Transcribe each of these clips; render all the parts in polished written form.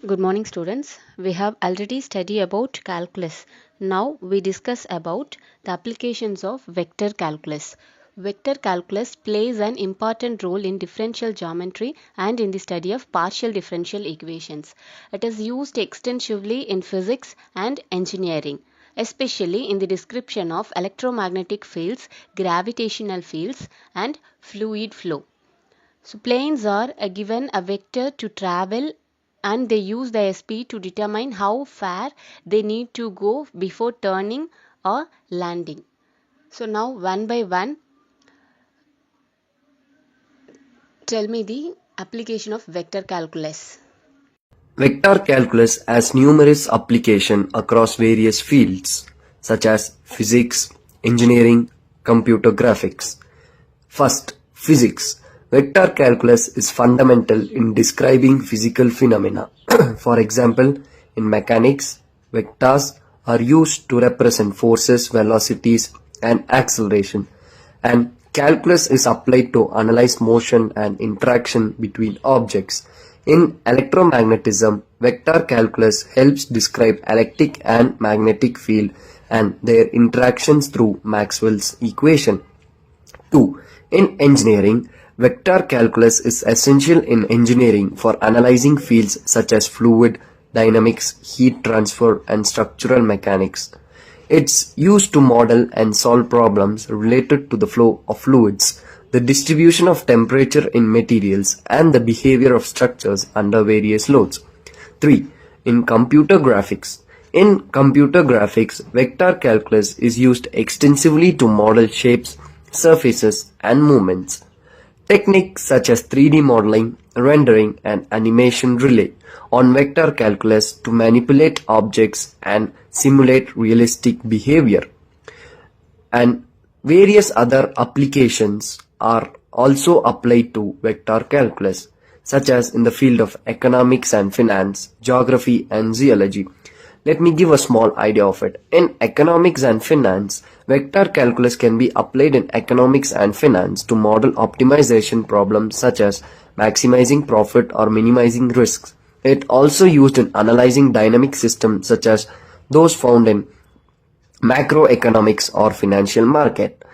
Good morning students. We have already studied about calculus. Now we discuss about the applications of vector calculus. Vector calculus plays an important role in differential geometry and in the study of partial differential equations. It is used extensively in physics and engineering, especially in the description of electromagnetic fields, gravitational fields and fluid flow. So planes are given a vector to travel and they use the SP to determine how far they need to go before turning or landing. So now one by one, tell me the application of vector calculus. Vector calculus has numerous applications across various fields, such as physics, engineering, computer graphics. First, physics. Vector calculus is fundamental in describing physical phenomena. For example, in mechanics, vectors are used to represent forces, velocities, and acceleration, and calculus is applied to analyze motion and interaction between objects. In electromagnetism, vector calculus helps describe electric and magnetic field and their interactions through Maxwell's equation. 2. In engineering, vector calculus is essential in engineering for analyzing fields such as fluid dynamics, heat transfer, and structural mechanics. It's used to model and solve problems related to the flow of fluids, the distribution of temperature in materials, and the behavior of structures under various loads. 3. In computer graphics. In computer graphics, vector calculus is used extensively to model shapes, surfaces, and movements. Techniques such as 3D modeling, rendering, and animation rely on vector calculus to manipulate objects and simulate realistic behavior. And various other applications are also applied to vector calculus, such as in the field of economics and finance, geography and zoology. Let me give a small idea of it. In economics and finance, vector calculus can be applied in economics and finance to model optimization problems such as maximizing profit or minimizing risks. It also used in analyzing dynamic systems such as those found in macroeconomics or financial market.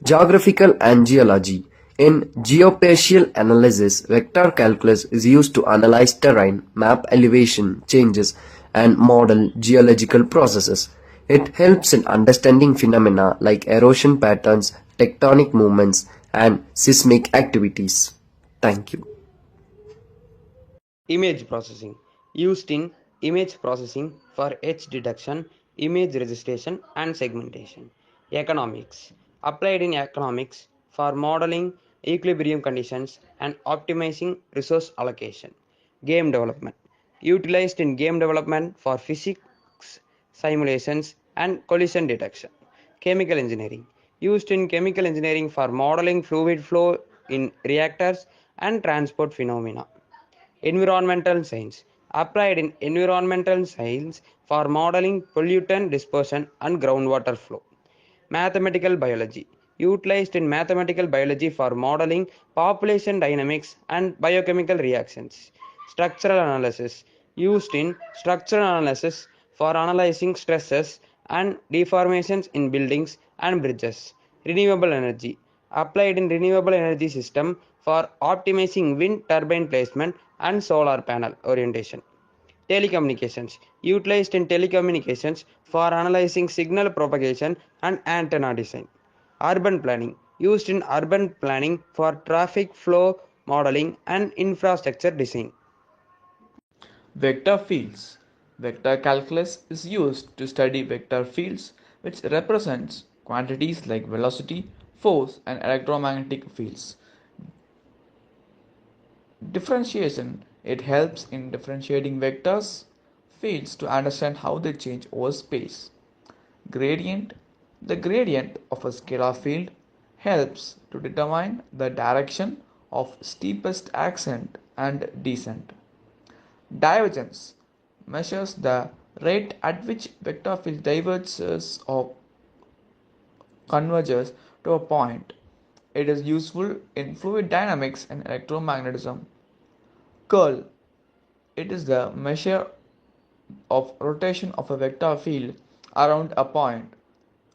Geographical and geology. In geospatial analysis, vector calculus is used to analyze terrain, map elevation changes, and model geological processes. It helps in understanding phenomena like erosion patterns, tectonic movements, and seismic activities. Thank you. Image processing used in image processing for edge detection, image registration, and segmentation. Economics applied in economics for modeling equilibrium conditions and optimizing resource allocation. Game development utilized in game development for physics simulations and collision detection. Chemical engineering used in chemical engineering for modeling fluid flow in reactors and transport phenomena. Environmental science applied in environmental science for modeling pollutant dispersion and groundwater flow. Mathematical biology utilized in mathematical biology for modeling population dynamics and biochemical reactions. Structural analysis used in structural analysis for analyzing stresses and deformations in buildings and bridges. Renewable energy applied in renewable energy system for optimizing wind turbine placement and solar panel orientation. Telecommunications utilized in telecommunications for analyzing signal propagation and antenna design. Urban planning used in urban planning for traffic flow modeling and infrastructure design. Vector fields. Vector calculus is used to study vector fields which represents quantities like velocity, force and electromagnetic fields. Differentiation. It helps in differentiating vectors fields to understand how they change over space. Gradient. The gradient of a scalar field helps to determine the direction of steepest ascent and descent. Divergence measures the rate at which vector field diverges or converges to a point. It is useful in fluid dynamics and electromagnetism. Curl. It is the measure of rotation of a vector field around a point,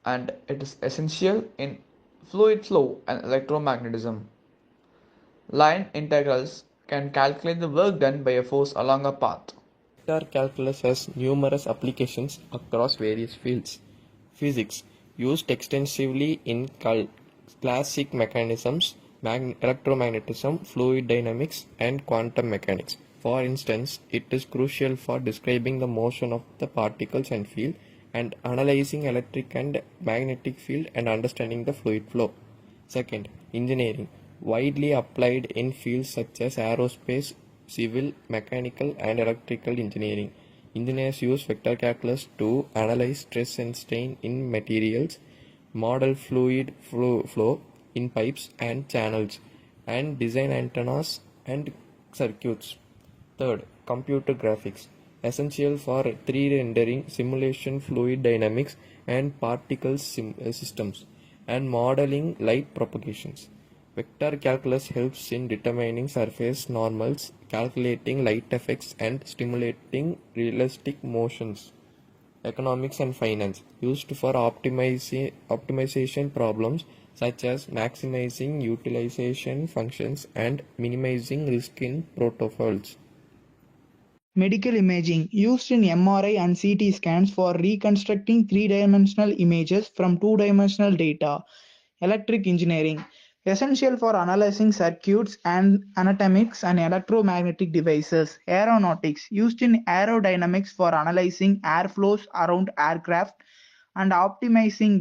and it is essential in fluid flow and electromagnetism. Line integrals can calculate the work done by a force along a path. Vector calculus has numerous applications across various fields. Physics, used extensively in classic mechanisms, electromagnetism, fluid dynamics, and quantum mechanics. For instance, it is crucial for describing the motion of the particles and field, and analyzing electric and magnetic field and understanding the fluid flow. Second, engineering, widely applied in fields such as aerospace, civil, mechanical, and electrical engineering. Engineers use vector calculus to analyze stress and strain in materials, model fluid flow in pipes and channels, and design antennas and circuits. Third, computer graphics, essential for 3D rendering, simulation, fluid dynamics, and particle systems, and modeling light propagations. Vector calculus helps in determining surface normals, calculating light effects, and stimulating realistic motions. Economics and finance, used for optimization problems such as maximizing utilization functions and minimizing risk in protocols. Medical imaging, used in MRI and CT scans for reconstructing three-dimensional images from two-dimensional data. Electric engineering, essential for analyzing circuits and anatomics and electromagnetic devices. Aeronautics, used in aerodynamics for analyzing airflows around aircraft and optimizing